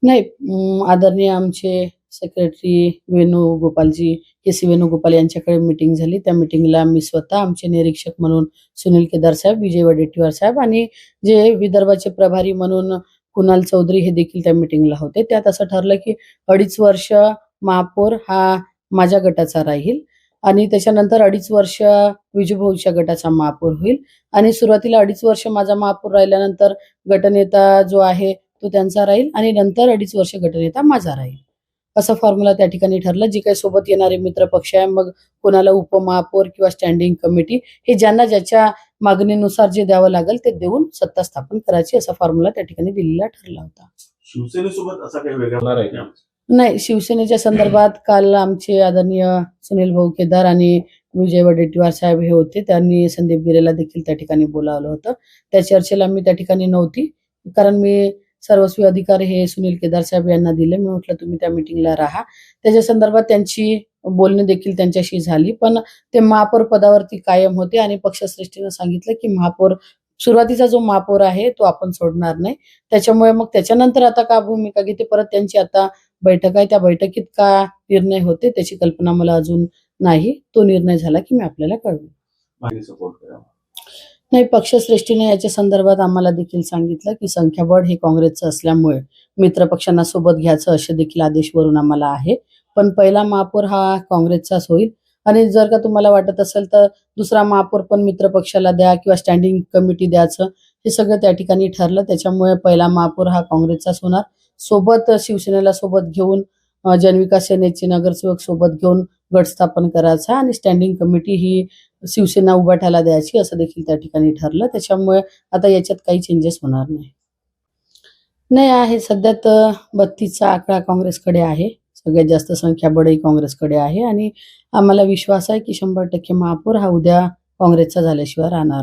नाही, आदरणीय आमचे सेक्रेटरी वेणुगोपालजी, के.सी. वेणुगोपाल यांच्याकडे मीटिंग झाली. त्या मीटिंगला मी स्वतः आमचे निरीक्षक म्हणून सुनील केदार साहेब, विजय वडेट्टीवार साहेब आणि जे विदर्भाचे प्रभारी म्हणून कुणाल चौधरी हे देखील त्या मीटिंगला होते. त्यात असं ठरलं की 2.5 वर्ष महापौर हा माझ्या गटाचा राहील आणि त्याच्यानंतर 2.5 वर्ष विजूभाऊच्या गटाचा महापौर होईल आणि सुरुवातीला 2.5 वर्ष माझा महापौर राहिल्यानंतर गटनेता जो आहे तो त्यांचा राहील आणि नंतर 2.5 वर्ष गटनेता माझा राहील. असा फॉर्म्युला त्या ठिकाणी ठरला. जे काही सोबत येणारे मित्र पक्ष आहे, मग कोणाला उपमहापौर किंवा स्टँडिंग कमिटी हे ज्यांना ज्याच्या मागणीनुसार जे द्यावं लागेल ते देऊन सत्ता स्थापन करायची असा फॉर्म्युला त्या ठिकाणी दिलेला ठरला होता. शिवसेनेसोबत असा काही वेगळा होणार आहे का? नाही, शिवसेनेच्या संदर्भात काल आमचे आदरणीय सुनील भाऊ केदार आणि विजय वडेट्टीवार साहेब हे होते. त्यांनी संदीप गिरेला देखील त्या ठिकाणी बोलावलं होतं. त्या चर्चेला मी त्या ठिकाणी नव्हती, कारण मी सर्वस्वी अधिकार हे सुनील केदार साहेब यांना दिले. मी म्हटलं तुम्ही त्या मीटिंगला राहा. त्याच्या संदर्भात त्यांची बोलणी देखील त्यांच्याशी झाली, पण ते महापौर पदावरती कायम होते आणि पक्षश्रेष्ठीनं सांगितलं की महापौर सुरुवातीचा जो महापौर आहे तो आपण सोडणार नाही. त्याच्यामुळे मग त्याच्यानंतर आता का भूमिका घेते, परत त्यांची आता बैठक आहे. त्या बैठकीत का निर्णय होते त्याची कल्पना मला अजून नाही. तो निर्णय झाला की मी आपल्याला कळवेन. सपोर्ट करा. नाही, पक्षश्रेष्ठीने याच्या संदर्भात आम्हाला देखील सांगितलं की संख्याबळ हे काँग्रेसचं असल्यामुळे मित्र पक्षांना सोबत घ्यायचं असे देखील आदेश वरून आम्हाला आहे. पण पहिला महापौर हा काँग्रेसचाच होईल आणि जर का तुम्हाला वाटत असेल तर दुसरा महापौर पण मित्र पक्षाला द्या किंवा स्टँडिंग कमिटी द्यायचं, हे सगळं त्या ठिकाणी ठरलं. त्याच्यामुळे पहिला महापौर हा काँग्रेसचाच होणार. सोबत शिवसेनेला सोबत घेऊन जनविकास सेनेचे नगरसेवक सोबत घेऊन गट स्थापन करायचा आणि स्टँडिंग कमिटी ही शिवसेना उभाटाला द्यायची असं देखील त्या ठिकाणी ठरलं. त्याच्यामुळे आता याच्यात काही चेंजेस होणार नाही. नाही आहे, सध्या तर 32चा आकडा काँग्रेसकडे आहे. सगळ्यात जास्त संख्याबळही काँग्रेसकडे आहे आणि आम्हाला विश्वास आहे की 100% महापौर हा उद्या काँग्रेसचा झाल्याशिवाय राहणार नाही.